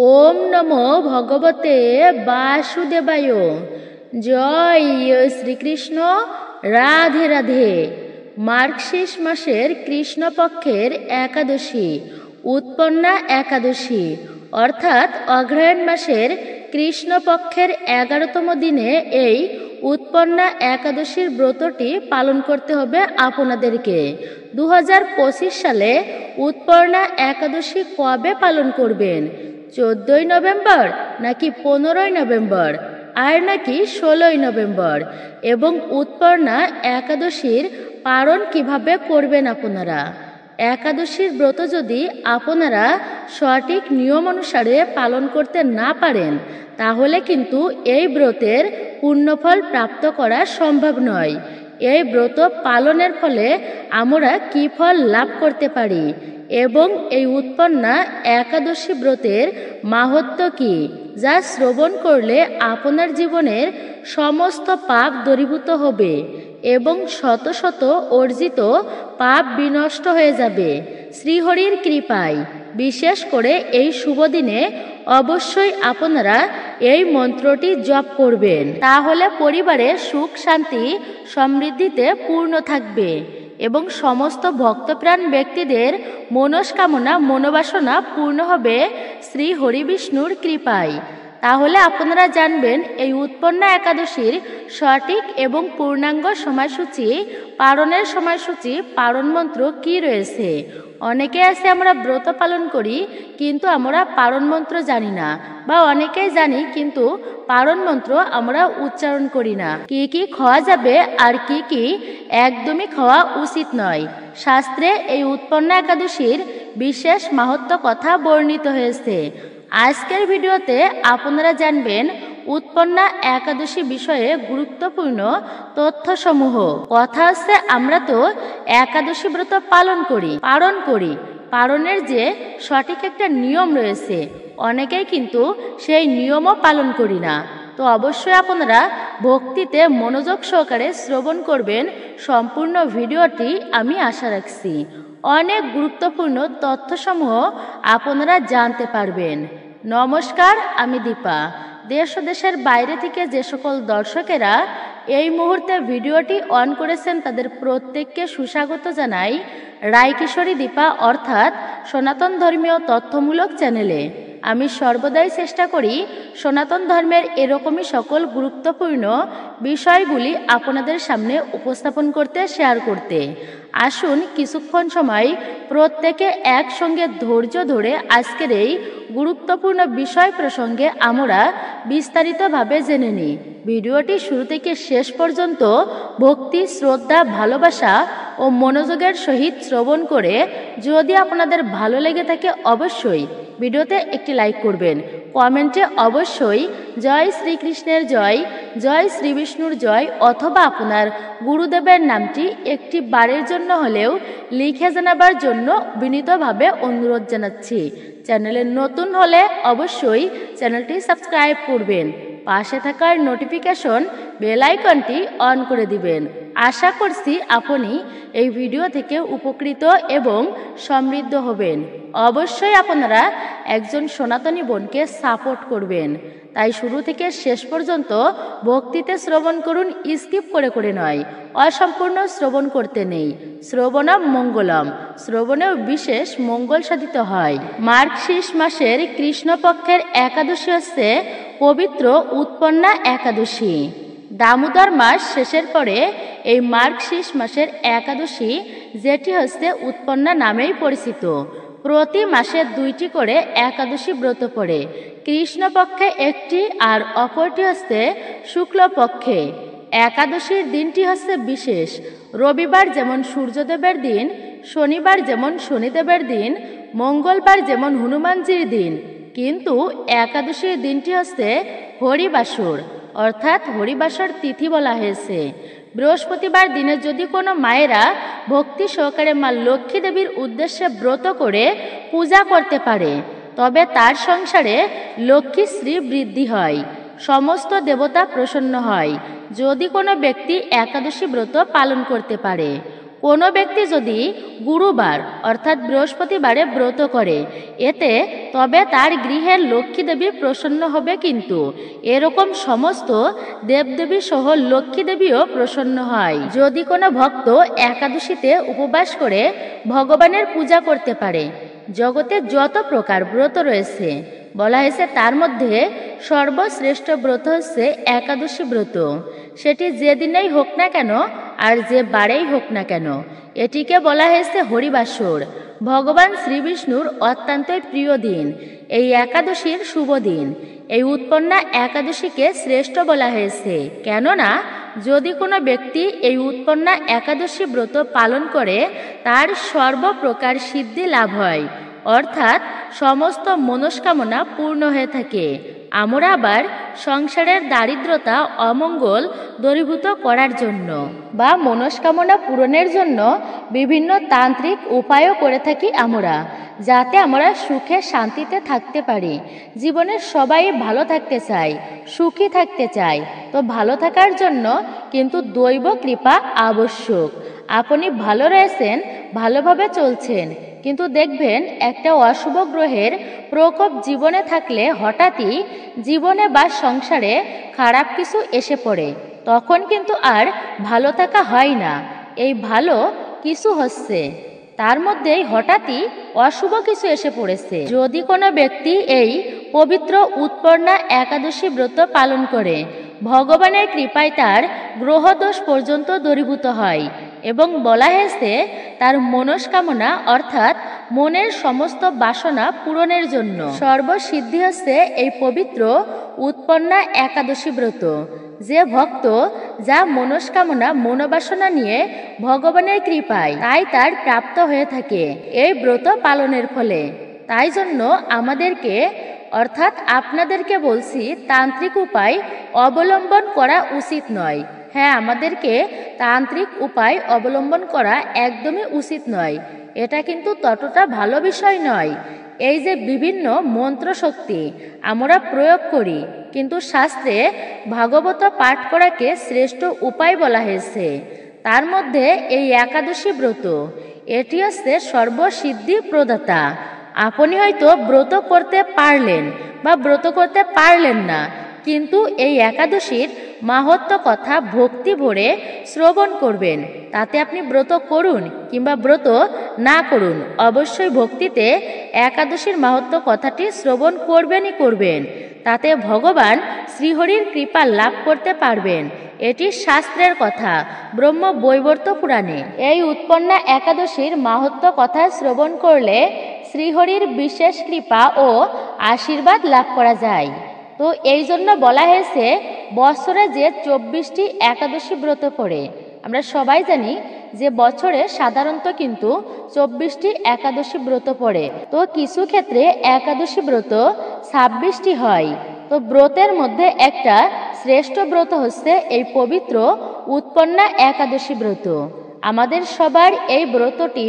ওম নমো ভগবতে বাসুদেবায়। জয় শ্রীকৃষ্ণ। রাধে রাধে। মার্গশীর্ষ মাসের কৃষ্ণপক্ষের একাদশী উৎপন্না একাদশী অর্থাৎ অগ্রহায়ণ মাসের কৃষ্ণপক্ষের 11তম দিনে এই উৎপন্না একাদশীর ব্রতটি পালন করতে হবে আপনাদেরকে। 2025 সালে উৎপন্না একাদশী কবে পালন করবেন? 14ই নভেম্বর নাকি 15ই নভেম্বর আর নাকি 16ই নভেম্বর? এবং উৎপন্না একাদশীর পালন কিভাবে করবেন আপনারা? একাদশীর ব্রত যদি আপনারা সঠিক নিয়ম অনুসারে পালন করতে না পারেন তাহলে কিন্তু এই ব্রতের পূর্ণফল প্রাপ্ত করা সম্ভব নয়। এই ব্রত পালনের ফলে আমরা কি ফল লাভ করতে পারি এবং এই উৎপন্না একাদশী ব্রতের মাহাত্ম্য কি, যা শ্রবণ করলে আপনার জীবনের সমস্ত পাপ দূরীভূত হবে এবং শত শত অর্জিত পাপ বিনষ্ট হয়ে যাবে শ্রীহরির কৃপায়। বিশেষ করে এই শুভ দিনে অবশ্যই আপনারা এই মন্ত্রটি জপ করবেন, তাহলে পরিবারে সুখ শান্তি সমৃদ্ধিতে পূর্ণ থাকবে এবং সমস্ত ভক্তপ্রাণ ব্যক্তিদের মনস্কামনা মনোবাসনা পূর্ণ হবে শ্রী হরি বিষ্ণুর কৃপায়। তাহলে আপনারা জানবেন এই উৎপন্না একাদশীর সঠিক এবং পূর্ণাঙ্গ সময়সূচি, পালনের সময়সূচি, পালন মন্ত্র কি রয়েছে। অনেকে আছে আমরা ব্রত পালন করি কিন্তু আমরা পালন মন্ত্র জানি না, বা অনেকেই জানি কিন্তু পালন মন্ত্র আমরা উচ্চারণ করি না। কি কি খাওয়া যাবে আর কি কি একদমই খাওয়া উচিত নয়, শাস্ত্রে এই উৎপন্না একাদশীর বিশেষ মাহাত্ম্য কথা বর্ণিত হয়েছে। আজকের ভিডিওতে আপনারা জানবেন উৎপন্না একাদশী বিষয়ে গুরুত্বপূর্ণ তথ্যসমূহ। কথা হচ্ছে আমরা তো একাদশী ব্রত পালন করি, পালনের যে সঠিক একটা নিয়ম রয়েছে, অনেকেই কিন্তু সেই নিয়মও পালন করি না। তো অবশ্যই আপনারা ভক্তিতে মনোযোগ সহকারে শ্রবণ করবেন সম্পূর্ণ ভিডিওটি, আমি আশা রাখছি অনেক গুরুত্বপূর্ণ তথ্যসমূহ আপনারা জানতে পারবেন। নমস্কার, আমি দীপা। দেশ ও দেশের বাইরে থেকে যে সকল দর্শকেরা এই মুহূর্তে ভিডিওটি অন করেছেন তাদের প্রত্যেককে সুস্বাগত জানাই রায়কিশোরী দীপা অর্থাৎ সনাতন ধর্মীয় তথ্যমূলক চ্যানেলে। আমি সর্বদাই চেষ্টা করি সনাতন ধর্মের এরকমই সকল গুরুত্বপূর্ণ বিষয়গুলি আপনাদের সামনে উপস্থাপন করতে, শেয়ার করতে। আসুন কিছুক্ষণ সময় প্রত্যেকে একসঙ্গে ধৈর্য ধরে আজকের এই গুরুত্বপূর্ণ বিষয় প্রসঙ্গে আমরা বিস্তারিতভাবে জেনে নিই। ভিডিওটি শুরু থেকে শেষ পর্যন্ত ভক্তি, শ্রদ্ধা, ভালোবাসা ও মনোযোগের সহিত শ্রবণ করে যদি আপনাদের ভালো লেগে থাকে অবশ্যই ভিডিওতে একটি লাইক করবেন। কমেন্টে অবশ্যই জয় শ্রীকৃষ্ণের জয়, জয় শ্রী বিষ্ণুর জয় অথবা আপনার গুরুদেবের নামটি একটি বারের জন্য হলেও লিখে জানাবার জন্য বিনীতভাবে অনুরোধ জানাচ্ছি। চ্যানেলে নতুন হলে অবশ্যই চ্যানেলটি সাবস্ক্রাইব করবেন, পাশে থাকার নোটিফিকেশন বেল আইকনটি অন করে দিবেন। আশা করছি আপনি এই ভিডিও থেকে উপকৃত এবং সমৃদ্ধ হবেন। অবশ্যই আপনারা একজন সনাতনী বোনকে সাপোর্ট করবেন, তাই শুরু থেকে শেষ পর্যন্ত ভক্তিতে শ্রবণ করুন, স্কিপ করে করে নয়। অসম্পূর্ণ শ্রবণ করতে নেই। শ্রবণম মঙ্গলম, শ্রবণেও বিশেষ মঙ্গল সাধিত হয়। মার্গশীর্ষ মাসের কৃষ্ণপক্ষের একাদশী হচ্ছে পবিত্র উৎপন্না একাদশী। দামোদর মাস শেষের পরে এই মার্গশীর্ষ মাসের একাদশী, যেটি হচ্ছে উৎপন্না নামেই পরিচিত। প্রতি মাসে 2টি করে একাদশী ব্রত পড়ে। কৃষ্ণপক্ষে একটি আর অপরটি হচ্ছে শুক্লপক্ষে। একাদশীর দিনটি হচ্ছে বিশেষ। রবিবার যেমন সূর্যদেবের দিন, শনিবার যেমন শনিদেবের দিন, মঙ্গলবার যেমন হনুমানজির দিন, কিন্তু একাদশীর দিনটি হচ্ছে হরিবাসর অর্থাৎ হরিবাসর তিথি বলা হয়েছে। বৃহস্পতিবার দিনে যদি কোনো মায়েরা ভক্তি সহকারে মা লক্ষ্মী দেবীর উদ্দেশ্যে ব্রত করে পূজা করতে পারে তবে তার সংসারে লক্ষ্মীশ্রী বৃদ্ধি হয়, সমস্ত দেবতা প্রসন্ন হয়। যদি কোনো ব্যক্তি একাদশী ব্রত পালন করতে পারে কোনো ব্যক্তি যদি গুরুবার অর্থাৎ বৃহস্পতিবারে ব্রত করে তবে তার গৃহের লক্ষ্মী দেবী প্রসন্ন হবে, কিন্তু এরকম সমস্ত দেবদেবী সহ লক্ষ্মী দেবীও প্রসন্ন হয়। যদি কোনো ভক্ত একাদশীতে উপবাস করে ভগবানের পূজা করতে পারে, জগতে যত প্রকার ব্রত রয়েছে বলা হয়েছে তার মধ্যে সর্বশ্রেষ্ঠ ব্রত হচ্ছে একাদশী ব্রত। সেটি যেদিনেই হোক না কেন আর যে বারেই হোক না কেন, এটিকে বলা হয়েছে হরিবাসর, ভগবান শ্রীবিষ্ণুর অত্যন্তই প্রিয় দিন। এই একাদশীর শুভ দিন, এই উৎপন্না একাদশীকে শ্রেষ্ঠ বলা হয়েছে, কেননা যদি কোনো ব্যক্তি এই উৎপন্না একাদশী ব্রত পালন করে তার সর্বপ্রকার সিদ্ধি লাভ হয়, অর্থাৎ সমস্ত মনস্কামনা পূর্ণ হয়ে থাকে। আমরা আবার সংসারের দারিদ্রতা অমঙ্গল দূরীভূত করার জন্য বা মনস্কামনা পূরণের জন্য বিভিন্ন তান্ত্রিক উপায়ও করে থাকি আমরা, যাতে আমরা সুখে শান্তিতে থাকতে পারি। জীবনের সবাই ভালো থাকতে চায়, সুখী থাকতে চায়, তো ভালো থাকার জন্য কিন্তু দৈব কৃপা আবশ্যক। আপনি ভালো রয়েছেন, ভালোভাবে চলছেন, কিন্তু দেখবেন একটা অশুভ গ্রহের প্রকোপ জীবনে থাকলে হঠাৎই জীবনে বা সংসারে খারাপ কিছু এসে পড়ে, তখন কিন্তু আর ভালো থাকা হয় না। এই ভালো কিছু হচ্ছে, তার মধ্যেই হঠাৎই অশুভ কিছু এসে পড়েছে। যদি কোনো ব্যক্তি এই পবিত্র উৎপন্না একাদশী ব্রত পালন করে, ভগবানের কৃপায় তার গ্রহদোষ পর্যন্ত দূরীভূত হয় এবং বলা হয়েছে তার মনস্কামনা অর্থাৎ মনের সমস্ত বাসনা পূরণের জন্য সর্বসিদ্ধি হচ্ছে এই পবিত্র উৎপন্না একাদশী ব্রত। যে ভক্ত যা মনস্কামনা মনোবাসনা নিয়ে ভগবানের কৃপায় তাই তার প্রাপ্ত হয়ে থাকে এই ব্রত পালনের ফলে। তাই জন্য আমাদেরকে অর্থাৎ আপনাদেরকে বলছি, তান্ত্রিক উপায় অবলম্বন করা উচিত নয়। হ্যাঁ, আমাদেরকে তান্ত্রিক উপায় অবলম্বন করা একদমই উচিত নয়, এটা কিন্তু ততটা ভালো বিষয় নয়। এই যে বিভিন্ন মন্ত্র শক্তি আমরা প্রয়োগ করি, কিন্তু শাস্ত্রে ভাগবত পাঠ করাকে শ্রেষ্ঠ উপায় বলা হয়েছে। তার মধ্যে এই একাদশী ব্রত, এটি হচ্ছে সর্বসিদ্ধি প্রদাতা। আপনি হয়তো ব্রত করতে পারলেন বা ব্রত করতে পারলেন না, কিন্তু এই একাদশীর মাহাত্ম্য কথা ভক্তি ভরে শ্রবণ করবেন। তাতে আপনি ব্রত করুন কিংবা ব্রত না করুন, অবশ্যই ভক্তিতে একাদশীর মাহাত্ম্য কথাটি শ্রবণ করবেনই করবেন। তাতে ভগবান শ্রীহরির কৃপা লাভ করতে পারবেন। এটি শাস্ত্রের কথা, ব্রহ্ম বৈবর্ত পুরাণে। এই উৎপন্না একাদশীর মাহাত্ম্য কথা শ্রবণ করলে শ্রীহরির বিশেষ কৃপা ও আশীর্বাদ লাভ করা যায়। তো এই জন্য বলা হয়েছে বছরে যে 24টি একাদশী ব্রত পড়ে, আমরা সবাই জানি যে বছরে সাধারণত কিন্তু 24টি একাদশী ব্রত পড়ে। তো কিছু ক্ষেত্রে একাদশী ব্রত 26টি হয়। তো ব্রতের মধ্যে একটা শ্রেষ্ঠ ব্রত হচ্ছে এই পবিত্র উৎপন্না একাদশী ব্রত। আমাদের সবার এই ব্রতটি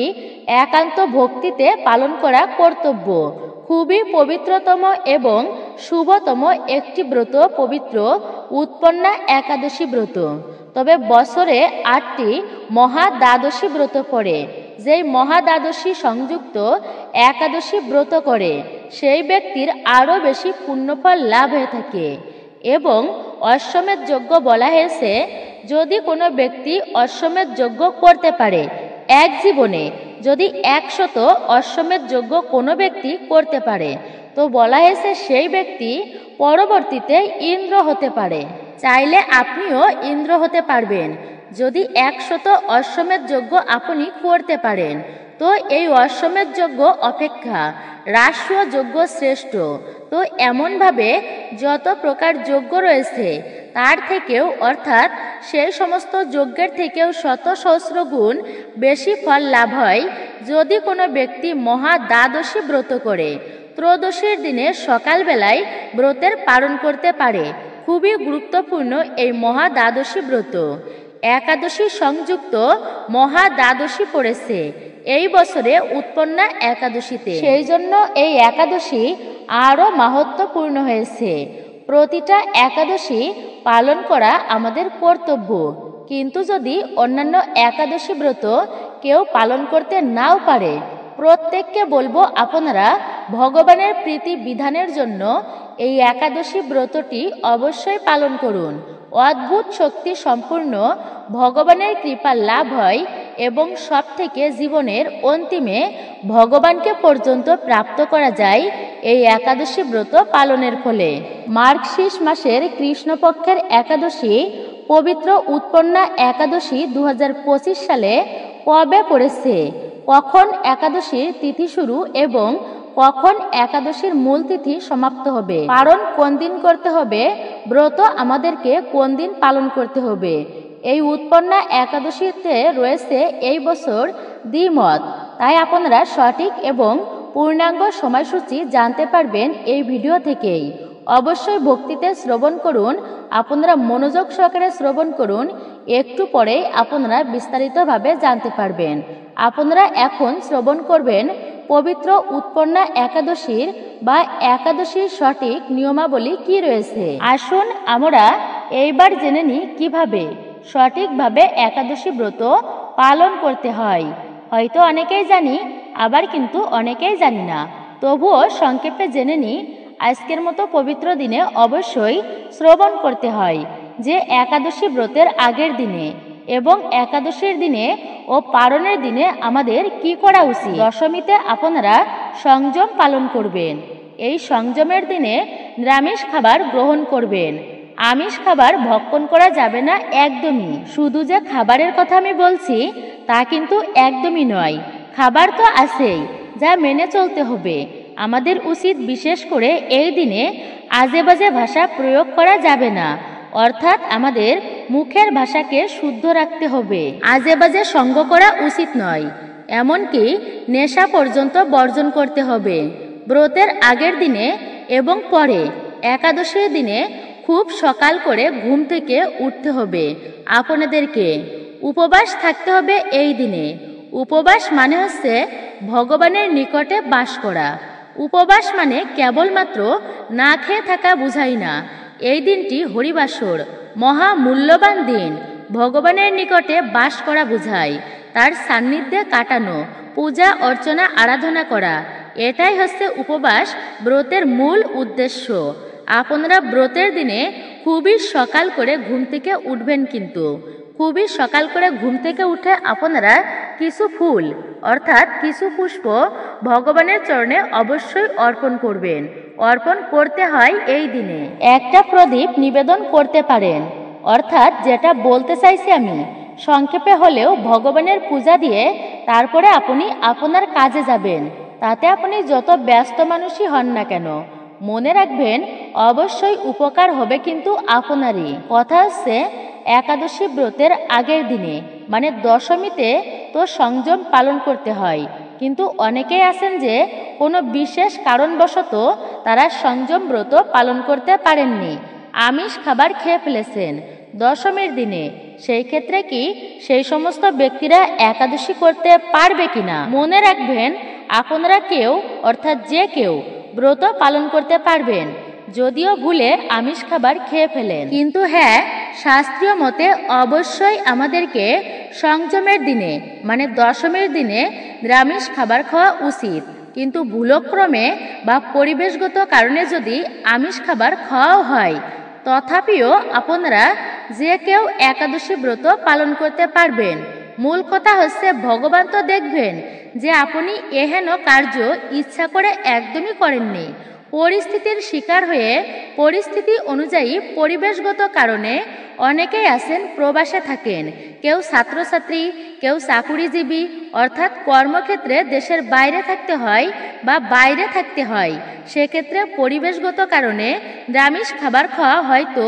একান্ত ভক্তিতে পালন করা কর্তব্য। খুবই পবিত্রতম এবং শুভতম একটি ব্রত পবিত্র উৎপন্না একাদশী ব্রত। তবে বছরে 8টি মহা দ্বাদশী ব্রত পড়ে। যেই মহা দ্বাদশী সংযুক্ত একাদশী ব্রত করে সেই ব্যক্তির আরও বেশি পুণ্যফল লাভ হয়ে থাকে। এবং অশ্বমেধ যজ্ঞ বলা হয়েছে, যদি কোনো ব্যক্তি অশ্বমেধ যজ্ঞ করতে পারে এক জীবনে, যদি 100 অশ্বমেধ যজ্ঞ কোনো ব্যক্তি করতে পারে, তো বলা হয়েছে সেই ব্যক্তি পরবর্তীতে ইন্দ্র হতে পারে। চাইলে আপনিও ইন্দ্র হতে পারবেন যদি 100 অশ্বমেধ যজ্ঞ আপনি করতে পারেন। তো এই অশ্বমেধ যজ্ঞ অপেক্ষা রাষ্ট্রীয় যজ্ঞ শ্রেষ্ঠ। তো এমনভাবে যত প্রকার যজ্ঞ রয়েছে তার থেকেও অর্থাৎ সেই সমস্ত যজ্ঞের থেকেও শত সহস্র গুণ বেশি ফল লাভ হয় যদি কোনো ব্যক্তি মহা দ্বাদশী ব্রত করে। ত্রয়োদশীর দিনে সকালবেলায় ব্রতের পালন করতে পারে। খুবই গুরুত্বপূর্ণ এই মহা দ্বাদশী ব্রত। একাদশী সংযুক্ত মহা দ্বাদশী পড়েছে এই বছরে উৎপন্না একাদশীতে, সেই জন্য এই একাদশী আরও মাহাত্ম্যপূর্ণ হয়েছে। প্রতিটা একাদশী পালন করা আমাদের কর্তব্য, কিন্তু যদি অন্যান্য একাদশী ব্রত কেউ পালন করতে নাও পারে। প্রত্যেককে বলবো আপনারা ভগবানের প্রীতি বিধানের জন্য এই একাদশী ব্রতটি অবশ্যই পালন করুন। অদ্ভুত শক্তি সম্পূর্ণ ভগবানের কৃপা লাভ হয় এবং সব থেকে জীবনের অন্তিমে ভগবানকে পর্যন্ত প্রাপ্ত করা যায় এই একাদশী ব্রত পালনের ফলে। মার্গশীর্ষ মাসের কৃষ্ণপক্ষের একাদশী পবিত্র উৎপন্না একাদশী 2025 সালে কবে পড়েছে, কখন একাদশীর তিথি শুরু এবং কখন একাদশীর মূল তিথি সমাপ্ত হবে, পালন কোন দিন করতে হবে, ব্রত আমাদেরকে কোন দিন পালন করতে হবে, এই উৎপন্না একাদশীতে রয়েছে এই বছর দ্বিমত। তাই আপনারা সঠিক এবং পূর্ণাঙ্গ সময়সূচি জানতে পারবেন এই ভিডিও থেকেই। অবশ্যই ভক্তিতে শ্রবণ করুন, আপনারা মনোযোগ সহকারে শ্রবণ করুন, একটু পরেই আপনারা বিস্তারিতভাবে জানতে পারবেন। আপনারা এখন শ্রবণ করবেন পবিত্র উৎপন্না একাদশীর বা একাদশীর সঠিক নিয়মাবলী কি রয়েছে। আসুন আমরা এইবার জেনে নিই কিভাবে সঠিকভাবে একাদশী ব্রত পালন করতে হয়। হয়তো অনেকেই জানি, আবার কিন্তু অনেকেই জানি না, তবুও সংক্ষেপে জেনে নিই। আজকের মতো পবিত্র দিনে অবশ্যই শ্রবণ করতে হয় যে একাদশী ব্রতের আগের দিনে এবং একাদশীর দিনে ও পালনের দিনে আমাদের কি করা উচিত। দশমীতে আপনারা সংযম পালন করবেন। এই সংযমের দিনে নিরামিষ খাবার গ্রহণ করবেন। আমিষ খাবার ভক্ষণ করা যাবে না একদমই। শুধু যে খাবারের কথা আমি বলছি তা কিন্তু একদমই নয়, খাবার তো আছেই, যা মেনে চলতে হবে। আমাদের উচিত বিশেষ করে এই দিনে আজে বাজে ভাষা প্রয়োগ করা যাবে না, অর্থাৎ আমাদের মুখের ভাষাকে শুদ্ধ রাখতে হবে। আজে বাজে সঙ্গ করা উচিত নয়, এমনকি নেশা পর্যন্ত বর্জন করতে হবে। ব্রতের আগের দিনে এবং পরে একাদশীর দিনে খুব সকাল করে ঘুম থেকে উঠতে হবে। আপনাদেরকে উপবাস থাকতে হবে এই দিনে। উপবাস মানে হচ্ছে ভগবানের নিকটে বাস করা। উপবাস মানে কেবলমাত্র না খেয়ে থাকা বুঝায় না। এই দিনটি হরিবাসর, মহা মূল্যবান দিন। ভগবানের নিকটে বাস করা বুঝায়, তার সান্নিধ্যে কাটানো, পূজা অর্চনা আরাধনা করা। এটাই হচ্ছে উপবাস ব্রতের মূল উদ্দেশ্য। আপনারা ব্রতের দিনে খুবই সকাল করে ঘুম থেকে উঠবেন, কিন্তু খুবই সকাল করে ঘুম থেকে উঠে আপনারা কিছু ফুল অর্থাৎ কিছু পুষ্প ভগবানের চরণে অবশ্যই অর্পণ করবেন। অর্পণ করতে হয় এই দিনে। একটা প্রদীপ নিবেদন করতে পারেন, অর্থাৎ যেটা বলতে চাইছি আমি সংক্ষেপে হলেও ভগবানের পূজা দিয়ে তারপরে আপনি আপনার কাজে যাবেন। তাতে আপনি যত ব্যস্ত মানুষই হন না কেন, মনে রাখবেন অবশ্যই উপকার হবে কিন্তু আপনারই। কথা হচ্ছে একাদশী ব্রতের আগের দিনে মানে দশমীতে তো সংযম পালন করতে হয়, কিন্তু অনেকেই আছেন যে কোনো বিশেষ কারণবশত তারা সংযম ব্রত পালন করতে পারেননি, আমিষ খাবার খেয়ে ফেলেছেন দশমীর দিনে। সেই ক্ষেত্রে কি সেই সমস্ত ব্যক্তিরা একাদশী করতে পারবে কিনা? মনে রাখবেন আপনারা কেউ অর্থাৎ যে কেউ ব্রত পালন করতে পারবেন, যদিও ভুলে আমিষ খাবার খেয়ে ফেলেন। কিন্তু হ্যাঁ, শাস্ত্রীয় মতে অবশ্যই আমাদেরকে সংযমের দিনে মানে দশমীর দিনে নিরামিষ খাবার খাওয়া উচিত। কিন্তু ভুলক্রমে বা পরিবেশগত কারণে যদি আমিষ খাবার খাওয়াও হয়, তথাপিও আপনারা যে কেউ একাদশী ব্রত পালন করতে পারবেন। মূল কথা হচ্ছে ভগবান তো দেখবেন যে আপনি এহেন কার্য ইচ্ছা করে একদমই করেননি। পরিস্থিতির শিকার হয়ে পরিস্থিতি অনুযায়ী পরিবেশগত কারণে অনেকেই আছেন প্রবাসে থাকেন, কেউ ছাত্রছাত্রী, কেউ চাকুরিজীবী অর্থাৎ কর্মক্ষেত্রে দেশের বাইরে থাকতে হয় বা বাইরে থাকতে হয়। সেক্ষেত্রে পরিবেশগত কারণে নিরামিষ খাবার খাওয়া হয়তো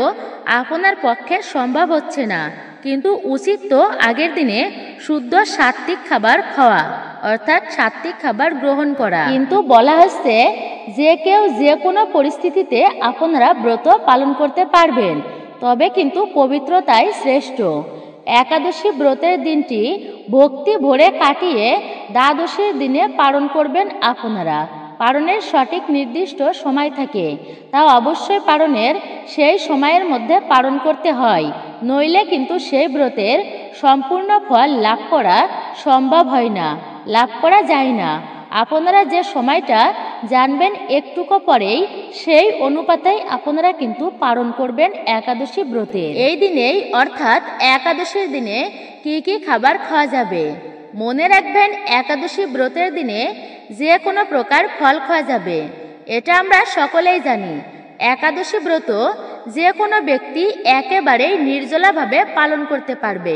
আপনার পক্ষে সম্ভব হচ্ছে না, কিন্তু উচিত তো আগের দিনে শুদ্ধ সাত্ত্বিক খাবার খাওয়া অর্থাৎ সাত্ত্বিক খাবার গ্রহণ করা। কিন্তু বলা হচ্ছে যে কেউ যে কোনো পরিস্থিতিতে আপনারা ব্রত পালন করতে পারবেন, তবে কিন্তু পবিত্রতাই শ্রেষ্ঠ। একাদশী ব্রতের দিনটি ভক্তি ভরে কাটিয়ে দ্বাদশীর দিনে পালন করবেন আপনারা। পালনের সঠিক নির্দিষ্ট সময় থাকে, তা অবশ্যই পালনের সেই সময়ের মধ্যে পালন করতে হয়, নইলে কিন্তু সেই ব্রতের সম্পূর্ণ ফল লাভ করা সম্ভব হয় না, লাভ করা যায় না। আপনারা যে সময়টা জানবেন একটুকু পরেই, সেই অনুপাতেই আপনারা কিন্তু পালন করবেন একাদশী ব্রতের। এই দিনেই অর্থাৎ একাদশীর দিনে কি কি খাবার খাওয়া যাবে? মনে রাখবেন, একাদশী ব্রতের দিনে যে কোনো প্রকার ফল খাওয়া যাবে, এটা আমরা সকলেই জানি। একাদশী ব্রত যে কোনো ব্যক্তি একেবারেই নির্জলাভাবে পালন করতে পারবে।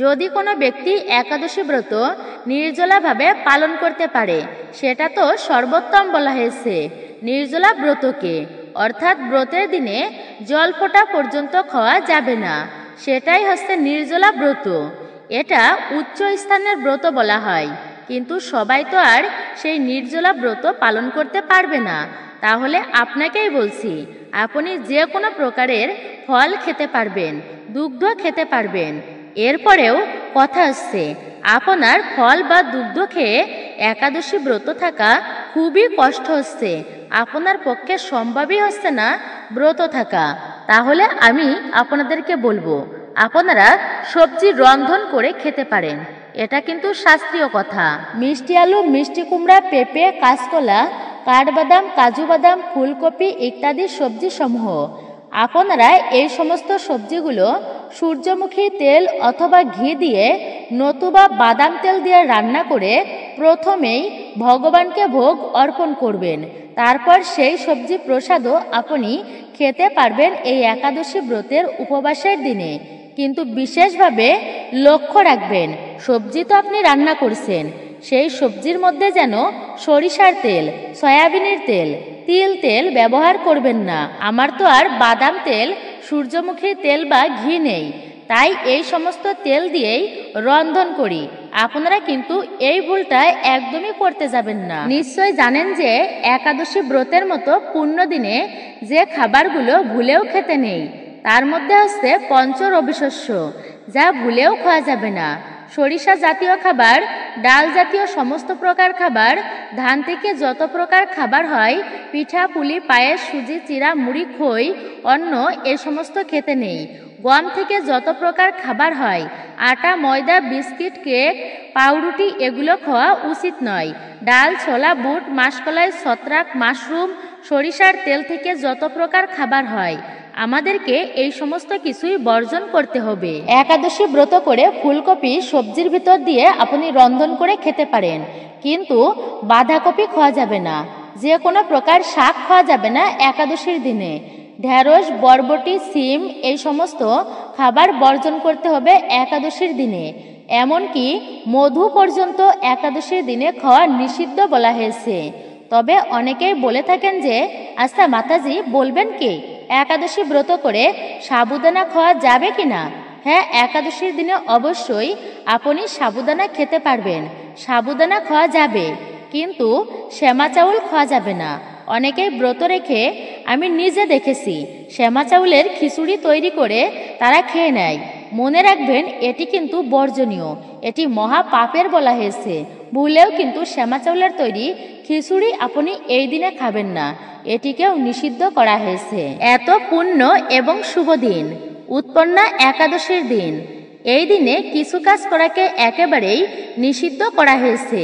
যদি কোনো ব্যক্তি একাদশী ব্রত নির্জলাভাবে পালন করতে পারে, সেটা তো সর্বোত্তম বলা হয়েছে নির্জলা ব্রতকে। অর্থাৎ ব্রতের দিনে জল ফোঁটা পর্যন্ত খাওয়া যাবে না, সেটাই হচ্ছে নির্জলা ব্রত। এটা উচ্চ স্থানের ব্রত বলা হয়, কিন্তু সবাই তো আর সেই নির্জলা ব্রত পালন করতে পারবে না। তাহলে আপনাকেই বলছি, আপনি যে কোনো প্রকারের ফল খেতে পারবেন, দুগ্ধ খেতে পারবেন। এরপরেও কথা হচ্ছে, আপনার ফল বা দুগ্ধ খেয়ে একাদশী ব্রত থাকা খুবই কষ্ট হচ্ছে, আপনার পক্ষে সম্ভবই হচ্ছে না ব্রত থাকা। তাহলে আমি আপনাদেরকে বলবো, আপনারা সবজি রন্ধন করে খেতে পারেন, এটা কিন্তু শাস্ত্রীয় কথা। মিষ্টি আলু, মিষ্টি কুমড়া, পেঁপে, কাঁচকলা, কাঠবাদাম, কাজু বাদাম, ফুলকপি ইত্যাদি সবজি সমূহ, আপনারা এই সমস্ত সবজিগুলো সূর্যমুখী তেল অথবা ঘি দিয়ে নতুবা বাদাম তেল দিয়ে রান্না করে প্রথমেই ভগবানকে ভোগ অর্পণ করবেন। তারপর সেই সবজি প্রসাদও আপনি খেতে পারবেন এই একাদশী ব্রতের উপবাসের দিনে। কিন্তু বিশেষভাবে লক্ষ্য রাখবেন, সবজি তো আপনি রান্না করছেন, সেই সবজির মধ্যে যেন সরিষার তেল, সয়াবিনের তেল, তিল তেল ব্যবহার করবেন না। আমার তো আর বাদাম তেল, সূর্যমুখী তেল বা ঘি নেই, তাই এই সমস্ত তেল দিয়েই রন্ধন করি। আপনারা কিন্তু এই ভুলটা একদমই করতে যাবেন না। নিশ্চয় জানেন যে একাদশী ব্রতের মতো পুণ্য দিনে যে খাবারগুলো ভুলেও খেতে নেই, তার মধ্যে হচ্ছে পঞ্চ রবিশস্য, যা ভুলেও খাওয়া যাবে না। সরিষা জাতীয় খাবার, ডাল জাতীয় সমস্ত প্রকার খাবার, ধান থেকে যত প্রকার খাবার হয়, পিঠা, পুলি, পায়েস, সুজি, চিড়া, মুড়ি, খই, অন্ন, এ সমস্ত খেতে নেই। গম থেকে যত প্রকার খাবার হয়, আটা, ময়দা, বিস্কিট, কেক, পাউরুটি, এগুলো খাওয়া উচিত নয়। ডাল, ছোলা, বুট, মাসকলাই, ছত্রাক, মাশরুম, সরিষার তেল থেকে যত প্রকার খাবার হয়, আমাদেরকে এই সমস্ত কিছুই বর্জন করতে হবে। একাদশী ব্রত করে ফুলকপি সবজির ভিতর দিয়ে আপনি রন্ধন করে খেতে পারেন, কিন্তু বাঁধাকপি খাওয়া যাবে না। যে কোনো প্রকার শাক খাওয়া যাবে না একাদশীর দিনে। ঢেঁড়স, বরবটি, সিম, এই সমস্ত খাবার বর্জন করতে হবে একাদশীর দিনে। এমনকি মধু পর্যন্ত একাদশীর দিনে খাওয়া নিষিদ্ধ বলা হয়েছে। তবে অনেকেই বলে থাকেন যে, আচ্ছা মাতাজি বলবেন কি, একাদশী ব্রত করে সাবুদানা খাওয়া যাবে কিনা? হ্যাঁ, একাদশীর দিনে অবশ্যই আপনি সাবুদানা খেতে পারবেন, সাবুদানা খাওয়া যাবে, কিন্তু শ্যামা চাউল খাওয়া যাবে না। অনেকেই ব্রত রেখে, আমি নিজে দেখেছি, শ্যামা চাউলের খিচুড়ি তৈরি করে তারা খেয়ে নেয়। মনে রাখবেন, এটি কিন্তু বর্জনীয়, এটি মহা পাপের বলা হয়েছে। ভুলেও কিন্তু শ্যামা চাউলের তৈরি খিচুড়ি আপনি এই দিনে খাবেন না, এটিকেও নিষিদ্ধ করা হয়েছে। এত পুণ্য এবং শুভ দিন, উৎপন্না একাদশীর দিন, এই দিনে কিছু কাজ করাকে একেবারেই নিষিদ্ধ করা হয়েছে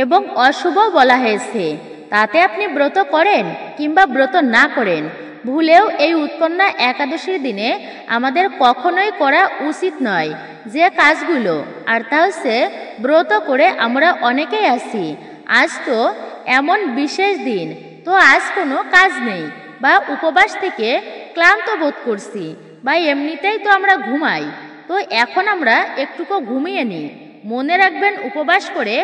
এবং অশুভ বলা হয়েছে। তাতে আপনি ব্রত করেন কিংবা ব্রত না করেন, ভুলেও এই উৎপন্না একাদশীর দিনে আমাদের কখনোই করা উচিত নয় যে কাজগুলো। আর তা হচ্ছে, ব্রত করে আমরা অনেকেই আছি, আজ তো এমন বিশেষ দিন, তো আজ কোনো কাজ নেই, বা উপবাস থেকে ক্লান্ত বোধ করছি, বা এমনিতেই তো আমরা ঘুমাই, তো এখন আমরা একটুকু ঘুমিয়ে নিই। মনে রাখবেন, উপবাস করে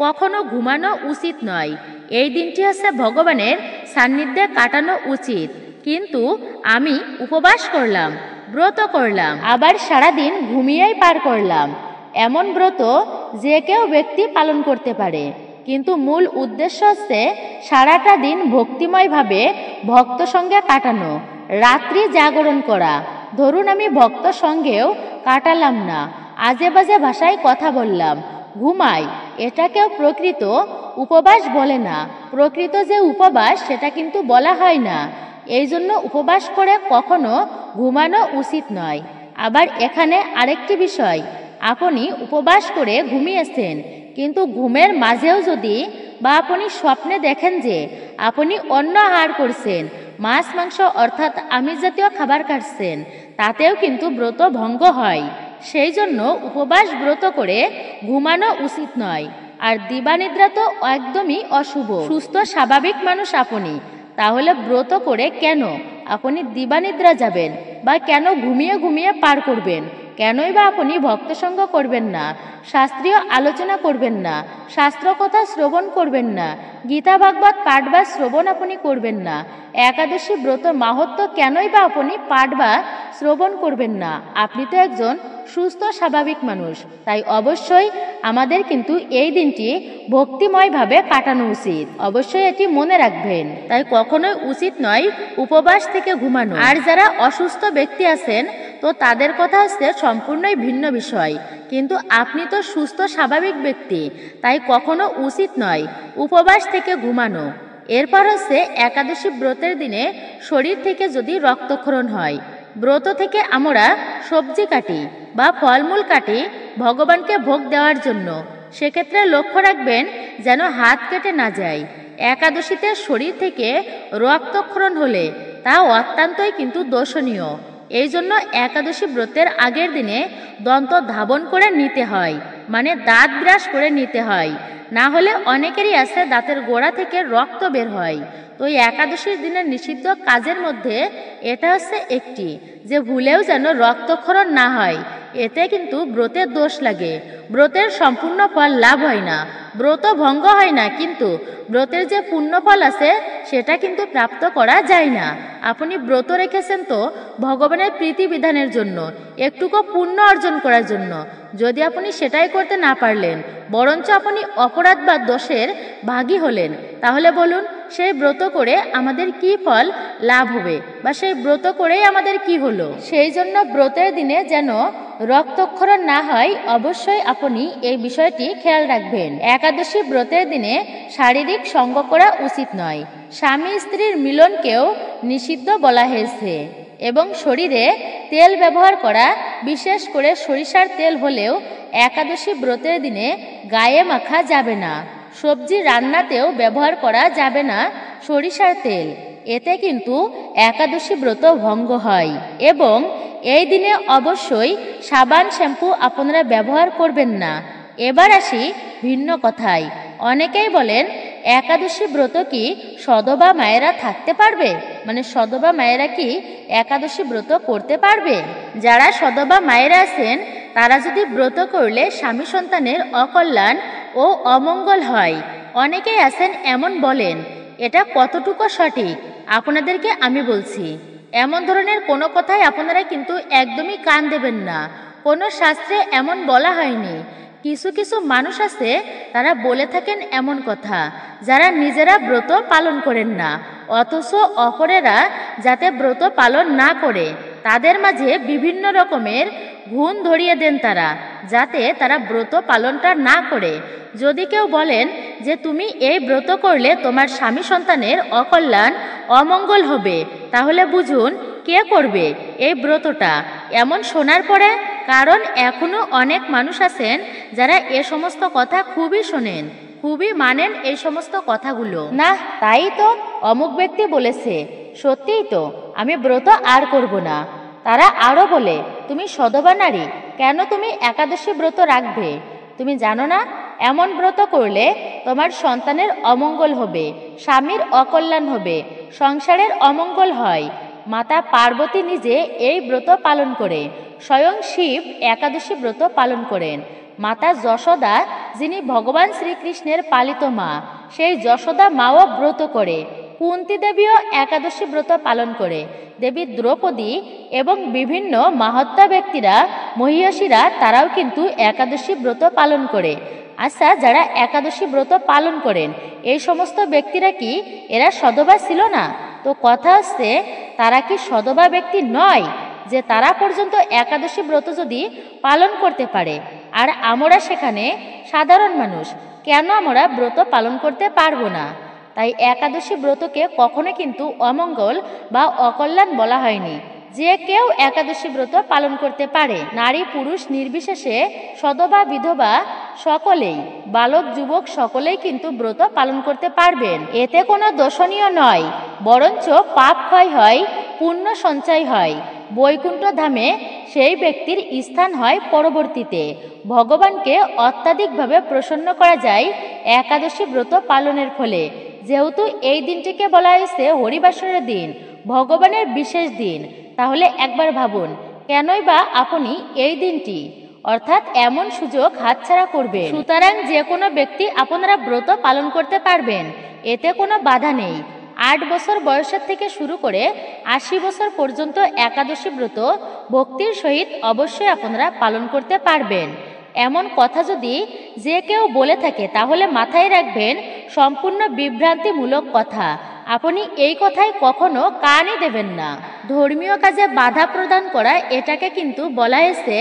কখনো ঘুমানো উচিত নয়। এই দিনটি হচ্ছে ভগবানের সান্নিধ্যে কাটানো উচিত। কিন্তু আমি উপবাস করলাম, ব্রত করলাম, আবার সারাদিন ঘুমিয়েই পার করলাম, এমন ব্রত যে কেউ ব্যক্তি পালন করতে পারে, কিন্তু মূল উদ্দেশ্য হচ্ছে সারাটা দিন ভক্তিময়ভাবে ভক্ত সঙ্গে কাটানো, রাত্রি জাগরণ করা। ধরুন আমি ভক্ত সঙ্গেও কাটালাম না, আজে বাজে ভাষায় কথা বললাম, ঘুমাই, এটাকেও প্রকৃত উপবাস বলে না। প্রকৃত যে উপবাস সেটা কিন্তু বলা হয় না। এই জন্য উপবাস করে কখনো ঘুমানো উচিত নয়। আবার এখানে আরেকটি বিষয়, আপনি উপবাস করে ঘুমিয়েছেন, কিন্তু ঘুমের মাঝেও যদি বা আপনি স্বপ্নে দেখেন যে আপনি অন্ন আহার করছেন, মাছ মাংস অর্থাৎ আমিষ জাতীয় খাবার খাচ্ছেন, তাতেও কিন্তু ব্রত ভঙ্গ হয়। সেই জন্য উপবাস ব্রত করে ঘুমানো উচিত নয়। আর দিবানিদ্রা তো একদমই অশুভ। সুস্থ স্বাভাবিক মানুষ আপনি, তাহলে ব্রত করে কেন আপনি দিবানিদ্রা যাবেন বা কেন ঘুমিয়ে ঘুমিয়ে পার করবেন? কেনই বা আপনি ভক্তসঙ্গ করবেন না, শাস্ত্রীয় আলোচনা করবেন না, শাস্ত্র কথা শ্রবণ করবেন না, গীতা ভাগবত পাঠ বা শ্রবণ আপনি করবেন না? একাদশী ব্রত মাহাত্ম্য কেনই বা আপনি পাঠ বা শ্রবণ করবেন না? আপনি তো একজন সুস্থ স্বাভাবিক মানুষ। তাই অবশ্যই আমাদের কিন্তু এই দিনটি ভক্তিময়ভাবে কাটানো উচিত। অবশ্যই এটি মনে রাখবেন। তাই কখনোই উচিত নয় উপবাস থেকে ঘুমানো। আর যারা অসুস্থ ব্যক্তি আছেন, তো তাদের কথা হচ্ছে সম্পূর্ণই ভিন্ন বিষয়। কিন্তু আপনি তো সুস্থ স্বাভাবিক ব্যক্তি, তাই কখনো উচিত নয় উপবাস থেকে ঘুমানো। এরপর হচ্ছে একাদশী ব্রতের দিনে শরীর থেকে যদি রক্তক্ষরণ হয়, ব্রত থেকে আমরা সবজি কাটি বা ফলমূল কাটি ভগবানকে ভোগ দেওয়ার জন্য, সেক্ষেত্রে লক্ষ্য রাখবেন যেন হাত কেটে না যায়। একাদশীতে শরীর থেকে রক্তক্ষরণ হলে তা অত্যন্তই কিন্তু দোষণীয়। এই জন্য একাদশী ব্রতের আগের দিনে দন্ত ধাবন করে নিতে হয়, মানে দাঁত ব্রাশ করে নিতে হয়। না হলে অনেকেরই আছে দাঁতের গোড়া থেকে রক্ত বের হয়। তো এই একাদশীর দিনের নিষিদ্ধ কাজের মধ্যে এটা হচ্ছে একটি, যে ভুলেও যেন রক্তক্ষরণ না হয়। এতে কিন্তু ব্রতের দোষ লাগে, ব্রতের সম্পূর্ণ ফল লাভ হয় না, ব্রত ভঙ্গ হয় না, কিন্তু ব্রতের যে পুণ্য ফল আছে সেটা কিন্তু প্রাপ্ত করা যায় না। আপনি ব্রত রেখেছেন তো ভগবানের প্রীতি বিধানের জন্য, একটুকু পুণ্য অর্জন করার জন্য। যদি আপনি সেটাই করতে না পারলেন, বরঞ্চ আপনি অপরাধ বা দোষের ভাগী হলেন, তাহলে বলুন সেই ব্রত করে আমাদের কি ফল লাভ হবে, বা সেই ব্রত করেই আমাদের কি হলো? সেই জন্য ব্রতের দিনে যেন রক্তক্ষরণ না হয়, অবশ্যই আপনি এই বিষয়টি খেয়াল রাখবেন। একাদশী ব্রতের দিনে শারীরিক সঙ্গ করা উচিত নয়। স্বামী স্ত্রীর মিলনকেও নিষিদ্ধ বলা হয়েছে। এবং শরীরে তেল ব্যবহার করা, বিশেষ করে সরিষার তেল হলেও একাদশী ব্রতের দিনে গায়ে মাখা যাবে না। সবজি রান্নাতেও ব্যবহার করা যাবে না সরিষার তেল, এতে কিন্তু একাদশী ব্রত ভঙ্গ হয়। এবং এই দিনে অবশ্যই সাবান শ্যাম্পু আপনারা ব্যবহার করবেন না। এবার আসি ভিন্ন কথায়। অনেকেই বলেন একাদশী ব্রত কি সধবা মায়েরা থাকতে পারবে, মানে সধবা মায়েরা কি একাদশী ব্রত করতে পারবে? যারা সধবা মায়েরা আছেন তারা যদি ব্রত করলে স্বামী সন্তানের অকল্যাণ ও অমঙ্গল হয়। অনেকেই আছেন এমন বলেন, এটা কতটুকু সঠিক আপনাদেরকে আমি বলছি। এমন ধরনের কোনো কথাই আপনারা কিন্তু একদমই কান দেবেন না। কোনো শাস্ত্রে এমন বলা হয়নি। কিছু কিছু মানুষ আছে তারা বলে থাকেন এমন কথা, যারা নিজেরা ব্রত পালন করেন না, অথচ অপরেরা যাতে ব্রত পালন না করে তাদের মাঝে বিভিন্ন রকমের গুণ ধরিয়ে দেন তারা, যাতে তারা ব্রত পালনটা না করে। যদি কেউ বলেন যে তুমি এই ব্রত করলে তোমার স্বামী সন্তানের অকল্যাণ অমঙ্গল হবে, তাহলে বুঝুন কে করবে এই ব্রতটা। এমন শোনার পরে, কারণ এখনো অনেক মানুষ আছেন যারা এ সমস্ত কথা খুবই শোনেন, খুবই মানেন এই সমস্ত কথাগুলো। না, তাই তো অমুক ব্যক্তি বলেছে, সত্যিই তো আমি ব্রত আর করব না। তারা আরো বলে, তুমি সধবা নারী, কেন তুমি একাদশী ব্রত রাখবে? তুমি জানো না এমন ব্রত করলে তোমার সন্তানের অমঙ্গল হবে, স্বামীর অকল্যাণ হবে, সংসারের অমঙ্গল হয়। মাতা পার্বতী নিজে এই ব্রত পালন করে, স্বয়ং শিব একাদশী ব্রত পালন করেন। মাতা যশোদা, যিনি ভগবান শ্রীকৃষ্ণের পালিত মা, সেই যশোদা মাও ব্রত করে। কুন্তী দেবীও একাদশী ব্রত পালন করে। দেবী দ্রৌপদী এবং বিভিন্ন মাহাত্ম্য ব্যক্তিরা, মহিষীরা, তারাও কিন্তু একাদশী ব্রত পালন করে। আচ্ছা, যারা একাদশী ব্রত পালন করেন এই সমস্ত ব্যক্তিরা কি এরা সধবা ছিল না? তো কথা হচ্ছে, তারা কি সধবা ব্যক্তি নয় যে তারা পর্যন্ত একাদশী ব্রত যদি পালন করতে পারে? আর আমরা সেখানে সাধারণ মানুষ, কেন আমরা ব্রত পালন করতে পারবো না? তাই একাদশী ব্রতকে কখনো কিন্তু অমঙ্গল বা অকল্যাণ বলা হয়নি। যে কেউ একাদশী ব্রত পালন করতে পারে। নারী পুরুষ নির্বিশেষে, সধবা বিধবা সকলেই, বালক যুবক সকলেই কিন্তু ব্রত পালন করতে পারবেন। এতে কোনো দোষণীয় নয়, বরঞ্চ পাপ ক্ষয় হয়, পুণ্য সঞ্চয় হয়, বৈকুণ্ঠ ধামে সেই ব্যক্তির স্থান হয় পরবর্তীতে। ভগবানকে অত্যাধিকভাবে প্রসন্ন করা যায় একাদশী ব্রত পালনের ফলে। যেহেতু এই দিনটিকে বলা হয়েছে হরিবাসরের দিন, ভগবানের বিশেষ দিন, তাহলে একবার ভাবুন কেনই বা আপনি এই দিনটি অর্থাৎ এমন সুযোগ হাতছাড়া করবেন। সুতরাং যে কোনো ব্যক্তি আপনারা ব্রত পালন করতে পারবেন, এতে কোনো বাধা নেই। 8 বছর বয়সের থেকে শুরু করে 80 বছর পর্যন্ত একাদশী ব্রত ভক্তির সহিত অবশ্যই আপনারা পালন করতে পারবেন। এমন কথা যদি যে কেউ বলে থাকে তাহলে মাথায় রাখবেন সম্পূর্ণ বিভ্রান্তিমূলক কথা। আপনি এই কথায় কখনো কানই দেবেন না। ধর্মীয় কাজে বাধা প্রদান করা এটাকে কিন্তু বলা হয়েছে